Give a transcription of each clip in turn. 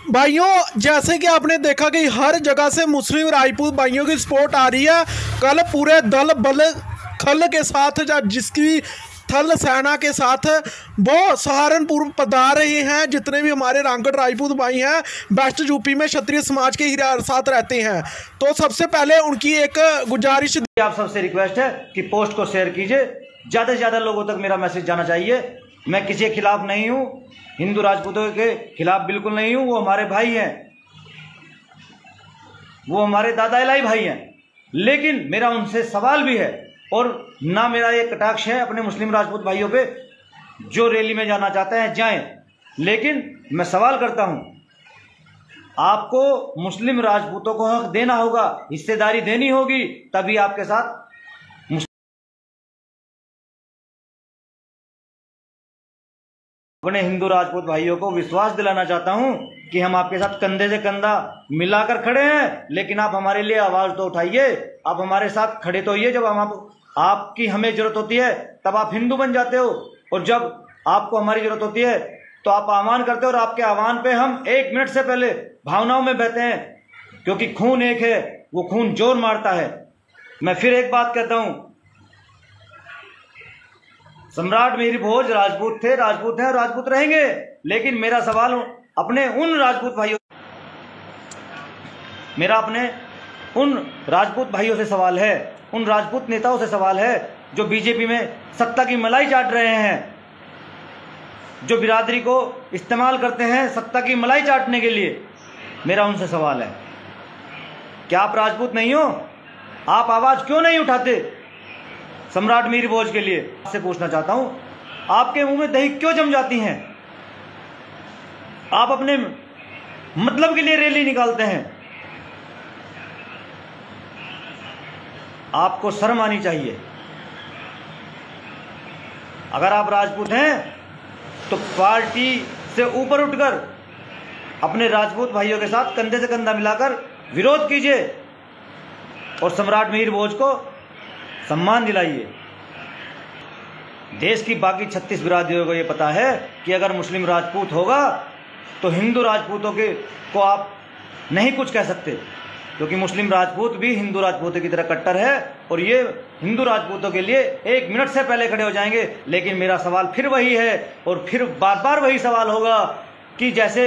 भाइयों, जैसे कि आपने देखा कि हर जगह से मुस्लिम राजपूत भाइयों की सपोर्ट आ रही है। कल पूरे दल बल खल के साथ जिसकी थल सेना के साथ वो सहारनपुर पधार रहे हैं। जितने भी हमारे रामगढ़ राजपूत भाई हैं वेस्ट यूपी में क्षत्रिय समाज के ही साथ रहते हैं, तो सबसे पहले उनकी एक गुजारिश, आप सबसे रिक्वेस्ट है कि पोस्ट को शेयर कीजिए, ज़्यादा से ज़्यादा लोगों तक मेरा मैसेज जाना चाहिए। मैं किसी के खिलाफ नहीं हूँ, हिंदू राजपूतों के खिलाफ बिल्कुल नहीं हूँ। वो हमारे भाई हैं, वो हमारे दादा इलाही भाई हैं, लेकिन मेरा उनसे सवाल भी है और ना मेरा ये कटाक्ष है अपने मुस्लिम राजपूत भाइयों पे। जो रैली में जाना चाहते हैं जाएं, लेकिन मैं सवाल करता हूं, आपको मुस्लिम राजपूतों को हक देना होगा, हिस्सेदारी देनी होगी, तभी आपके साथ अपने हिंदू राजपूत भाइयों को विश्वास दिलाना चाहता हूं कि हम आपके साथ कंधे से कंधा मिलाकर खड़े हैं। लेकिन आप हमारे लिए आवाज तो उठाइए, आप हमारे साथ खड़े तो होइए। जब आपकी हमें जरूरत होती है तब आप हिंदू बन जाते हो, और जब आपको हमारी जरूरत होती है तो आप आह्वान करते हो, और आपके आह्वान पे हम 1 मिनट से पहले भावनाओं में बहते हैं, क्योंकि खून एक है, वो खून जोर मारता है। मैं फिर एक बात कहता हूं, सम्राट मिहिर भोज राजपूत थे, राजपूत हैं और राजपूत रहेंगे। लेकिन मेरा सवाल अपने उन राजपूत भाइयों भाइयों से सवाल है, उन राजपूत नेताओं से सवाल है जो बीजेपी में सत्ता की मलाई चाट रहे हैं, जो बिरादरी को इस्तेमाल करते हैं सत्ता की मलाई चाटने के लिए। मेरा उनसे सवाल है, क्या आप राजपूत नहीं हो? आप आवाज क्यों नहीं उठाते सम्राट मिहिर भोज के लिए? आपसे पूछना चाहता हूं, आपके मुंह में दही क्यों जम जाती हैं? आप अपने मतलब के लिए रैली निकालते हैं। आपको शर्म आनी चाहिए। अगर आप राजपूत हैं तो पार्टी से ऊपर उठकर अपने राजपूत भाइयों के साथ कंधे से कंधा मिलाकर विरोध कीजिए और सम्राट मिहिर भोज को सम्मान दिलाइए। देश की बाकी 36 बिरादरियों को यह पता है कि अगर मुस्लिम राजपूत होगा तो हिंदू राजपूतों को आप नहीं कुछ कह सकते, क्योंकि मुस्लिम राजपूत भी हिंदू राजपूतों की तरह कट्टर है और ये हिंदू राजपूतों के लिए 1 मिनट से पहले खड़े हो जाएंगे। लेकिन मेरा सवाल फिर वही है और फिर बार बार वही सवाल होगा कि जैसे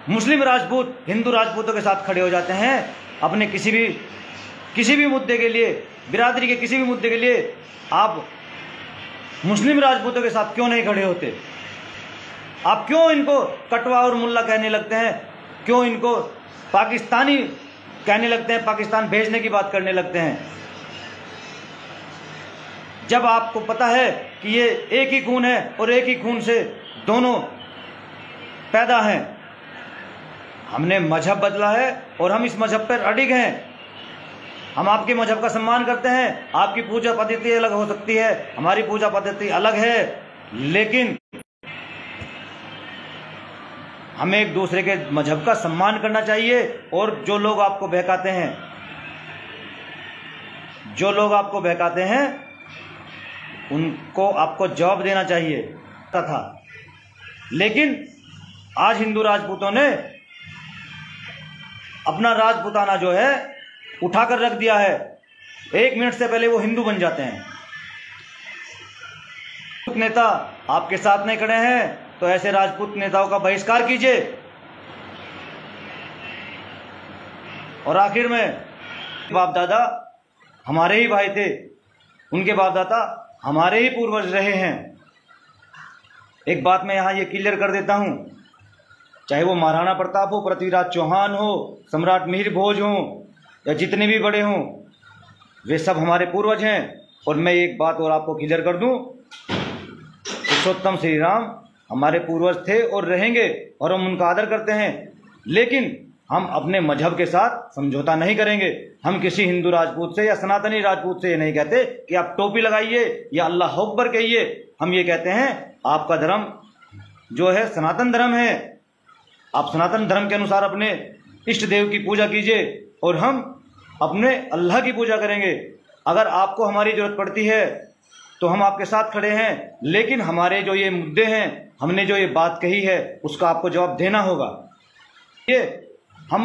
मुस्लिम राजपूत हिंदू राजपूतों के साथ खड़े हो जाते हैं अपने किसी भी मुद्दे के लिए, बिरादरी के किसी भी मुद्दे के लिए, आप मुस्लिम राजपूतों के साथ क्यों नहीं खड़े होते? आप क्यों इनको कटवा और मुल्ला कहने लगते हैं? क्यों इनको पाकिस्तानी कहने लगते हैं, पाकिस्तान भेजने की बात करने लगते हैं, जब आपको पता है कि ये एक ही खून है और एक ही खून से दोनों पैदा हैं? हमने मजहब बदला है और हम इस मजहब पर अडिग हैं। हम आपके मजहब का सम्मान करते हैं। आपकी पूजा पद्धति अलग हो सकती है, हमारी पूजा पद्धति अलग है, लेकिन हमें एक दूसरे के मजहब का सम्मान करना चाहिए। और जो लोग आपको बहकाते हैं उनको आपको जवाब देना चाहिए था। लेकिन आज हिंदू राजपूतों ने अपना राजपूताना जो है उठाकर रख दिया है। 1 मिनट से पहले वो हिंदू बन जाते हैं। नेता आपके साथ नहीं खड़े हैं तो ऐसे राजपूत नेताओं का बहिष्कार कीजिए। और आखिर में, बाप दादा हमारे ही भाई थे, उनके बाप दादा हमारे ही पूर्वज रहे हैं। एक बात मैं यहां ये क्लियर कर देता हूं, चाहे वो महाराणा प्रताप हो, पृथ्वीराज चौहान हो, सम्राट मिहिर भोज हो या जितने भी बड़े हों, वे सब हमारे पूर्वज हैं। और मैं एक बात और आपको क्लियर कर दूं, पुरुषोत्तम श्री राम हमारे पूर्वज थे और रहेंगे और हम उनका आदर करते हैं। लेकिन हम अपने मजहब के साथ समझौता नहीं करेंगे। हम किसी हिंदू राजपूत से या सनातनी राजपूत से ये नहीं कहते कि आप टोपी लगाइए या अल्लाह अकबर कहिए। हम ये कहते हैं आपका धर्म जो है सनातन धर्म है, आप सनातन धर्म के अनुसार अपने इष्ट देव की पूजा कीजिए और हम अपने अल्लाह की पूजा करेंगे। अगर आपको हमारी जरूरत पड़ती है तो हम आपके साथ खड़े हैं, लेकिन हमारे जो ये मुद्दे हैं, हमने जो ये बात कही है, उसका आपको जवाब देना होगा। ये हम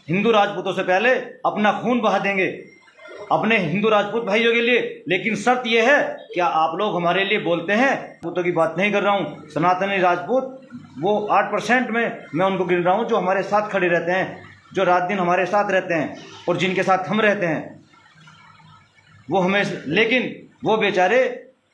हिंदू राजपूतों से पहले अपना खून बहा देंगे अपने हिंदू राजपूत भाइयों के लिए, लेकिन शर्त यह है कि आप लोग हमारे लिए बोलते हैं। राजपूतों की बात नहीं कर रहा हूँ, सनातनी राजपूत वो 8% में मैं उनको गिन रहा हूँ जो हमारे साथ खड़े रहते हैं, जो रात दिन हमारे साथ रहते हैं और जिनके साथ हम रहते हैं वो हमें, लेकिन वो बेचारे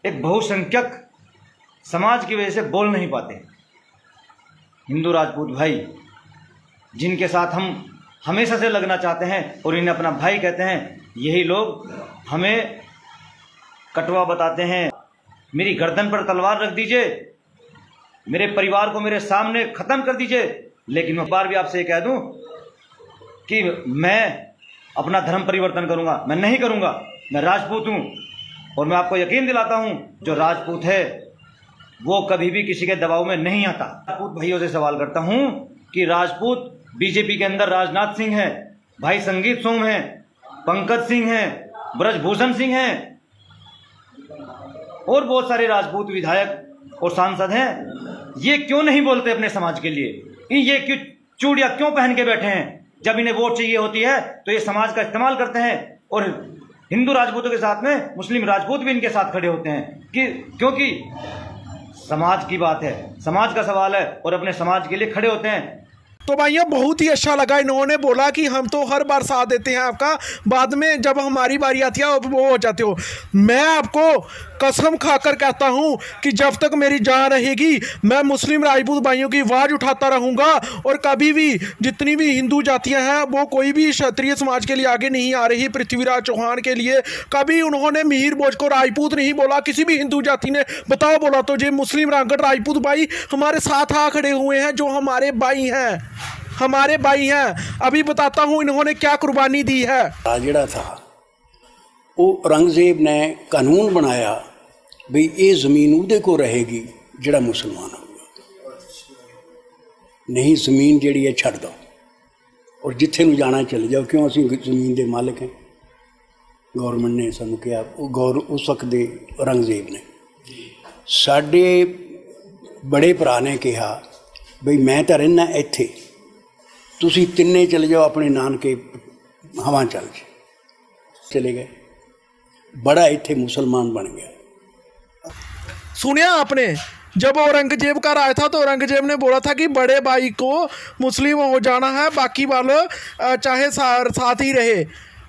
एक बहुसंख्यक समाज की वजह से बोल नहीं पाते। हिंदू राजपूत भाई जिनके साथ हम हमेशा से लगना चाहते हैं और इन्हें अपना भाई कहते हैं, यही लोग हमें कटवा बताते हैं। मेरी गर्दन पर तलवार रख दीजिए, मेरे परिवार को मेरे सामने ख़त्म कर दीजिए, लेकिन मैं बार भी आपसे ये कह दूं कि मैं अपना धर्म परिवर्तन करूंगा, मैं नहीं करूंगा। मैं राजपूत हूं और मैं आपको यकीन दिलाता हूं जो राजपूत है वो कभी भी किसी के दबाव में नहीं आता। राजपूत भाइयों से सवाल करता हूं कि राजपूत बीजेपी के अंदर राजनाथ सिंह है, भाई संगीत सोम है, पंकज सिंह है, ब्रजभूषण सिंह है और बहुत सारे राजपूत विधायक और सांसद हैं, ये क्यों नहीं बोलते अपने समाज के लिए? ये क्यों चूड़ियां क्यों पहन के बैठे हैं? जब इन्हें वोट चाहिए होती है तो ये समाज का इस्तेमाल करते हैं और हिंदू राजपूतों के साथ में मुस्लिम राजपूत भी इनके साथ खड़े होते हैं कि क्योंकि समाज की बात है, समाज का सवाल है और अपने समाज के लिए खड़े होते हैं। तो भाइयों बहुत ही अच्छा लगा, इन्होंने बोला कि हम तो हर बार साथ देते हैं आपका, बाद में जब हमारी बारी आती है वो हो जाते हो। मैं आपको कसम खाकर कहता हूं कि जब तक मेरी जान रहेगी मैं मुस्लिम राजपूत भाइयों की आवाज़ उठाता रहूंगा और कभी भी जितनी भी हिंदू जातियां हैं वो कोई भी क्षत्रिय समाज के लिए आगे नहीं आ रही। पृथ्वीराज चौहान के लिए कभी उन्होंने मिहिर भोज को राजपूत नहीं बोला, किसी भी हिंदू जाति ने बताओ बोला तो जो मुस्लिम रांगड़ राजपूत भाई हमारे साथ आ खड़े हुए हैं, जो हमारे भाई हैं, हमारे भाई हैं। अभी बताता हूं इन्होंने क्या कुर्बानी दी है। ਜਿਹੜਾ था वो औरंगजेब ने कानून बनाया भी ये ज़मीन उहदे को रहेगी जिहड़ा मुसलमान होगा, नहीं ज़मीन जिहड़ी है छड्ड दो और जिथे नूं जाना चले जाओ, क्यों असीं ज़मीन दे मालिक हैं। गौरमेंट ने सानूं कहा, उस वक्त दे औरंगजेब ने साडे बड़े भरा ने कहा बई मैं तो रहना इत्थे, तुसी तिन्ने चले जाओ अपने नानके हवा चल चले गए, बड़ा इत्थे मुसलमान बन गया। सुनिया आपने, जब औरंगजेब का राज था तो औरंगजेब ने बोला था कि बड़े भाई को मुस्लिम हो जाना है, बाकी वाले चाहे साथ ही रहे।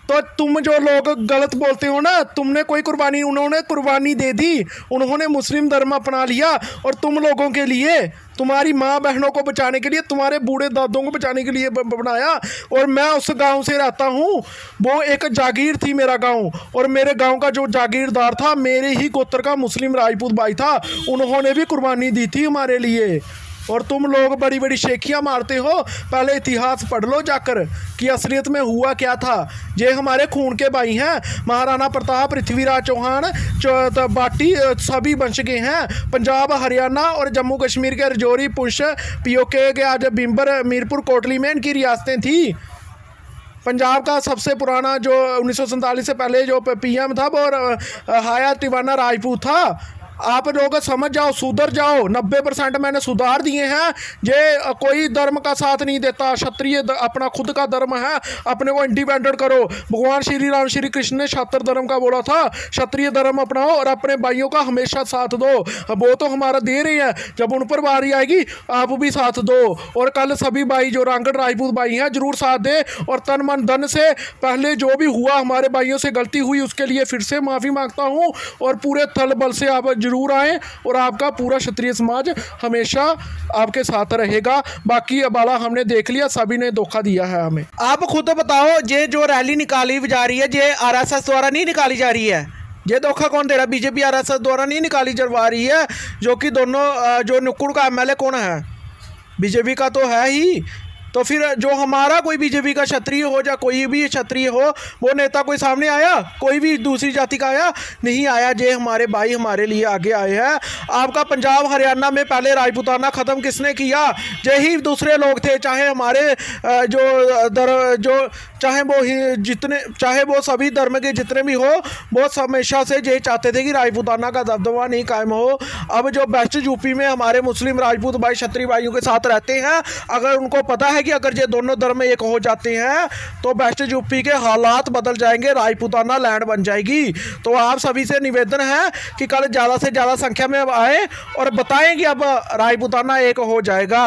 तो तुम जो लोग गलत बोलते हो ना, तुमने कोई कुर्बानी, उन्होंने कुर्बानी दे दी, उन्होंने मुस्लिम धर्म अपना लिया और तुम लोगों के लिए, तुम्हारी माँ बहनों को बचाने के लिए, तुम्हारे बूढ़े दादों को बचाने के लिए बनाया। और मैं उस गांव से रहता हूँ, वो एक जागीर थी मेरा गांव, और मेरे गांव का जो जागीरदार था मेरे ही गोत्र का मुस्लिम राजपूत भाई था, उन्होंने भी कुर्बानी दी थी हमारे लिए। और तुम लोग बड़ी बड़ी शेखियाँ मारते हो, पहले इतिहास पढ़ लो जाकर कि असलियत में हुआ क्या था। ये हमारे खून के भाई हैं, महाराणा प्रताप, पृथ्वीराज चौहान, बाटी सभी वंश के हैं। पंजाब, हरियाणा और जम्मू कश्मीर के रजौरी, पुंछ, पीओके के आज बिम्बर, मीरपुर, कोटली में इनकी रियासतें थी। पंजाब का सबसे पुराना जो 1947 से पहले जो पीएम था वो हाया टिवाना राजपूत था। आप लोग समझ जाओ, सुधर जाओ। 90% मैंने सुधार दिए हैं। ये कोई धर्म का साथ नहीं देता, क्षत्रिय अपना खुद का धर्म है, अपने को इंडिपेंडेंट करो। भगवान श्री राम श्री कृष्ण ने क्षत्र धर्म का बोला था, क्षत्रिय धर्म अपनाओ और अपने भाइयों का हमेशा साथ दो। वो तो हमारा दे रही है, जब उन पर बारी आएगी आप भी साथ दो। और कल सभी भाई जो रांगड़ राजपूत भाई हैं जरूर साथ दे और तन मन धन से, पहले जो भी हुआ हमारे भाइयों से गलती हुई उसके लिए फिर से माफ़ी मांगता हूँ। और पूरे थल बल से आप जरूर आए और आपका पूरा क्षत्रिय समाज हमेशा आपके साथ रहेगा। बाकी अबाला हमने देख लिया, सभी ने धोखा दिया है हमें। आप खुद बताओ, ये जो रैली निकाली जा रही है ये आरएसएस द्वारा नहीं निकाली जा रही है? ये धोखा कौन दे रहा है? बीजेपी आरएसएस द्वारा नहीं निकाली जा रही है, जो कि दोनों, जो नुक्कुड़ का एमएलए कौन है? बीजेपी का तो है ही। तो फिर जो हमारा कोई बीजेपी का क्षत्रिय हो या कोई भी क्षत्रिय हो, वो नेता कोई सामने आया? कोई भी दूसरी जाति का आया? नहीं आया। जे हमारे भाई हमारे लिए आगे आए हैं। आपका पंजाब हरियाणा में पहले राजपूताना ख़त्म किसने किया? यही दूसरे लोग थे, चाहे हमारे जो चाहे वो सभी धर्म के जितने भी हो, वो हमेशा से यही चाहते थे कि राजपूताना का दबदबा नहीं कायम हो। अब जो बेस्ट यूपी में हमारे मुस्लिम राजपूत भाई क्षत्रिय भाइयों के साथ रहते हैं, अगर उनको पता है कि अगर ये दोनों धर्म एक हो जाते हैं तो बेस्ट यूपी के हालात बदल जाएंगे, राजपूताना लैंड बन जाएगी। तो आप सभी से निवेदन है कि कल ज़्यादा से ज़्यादा संख्या में आए और बताएं कि अब राजपूताना एक हो जाएगा।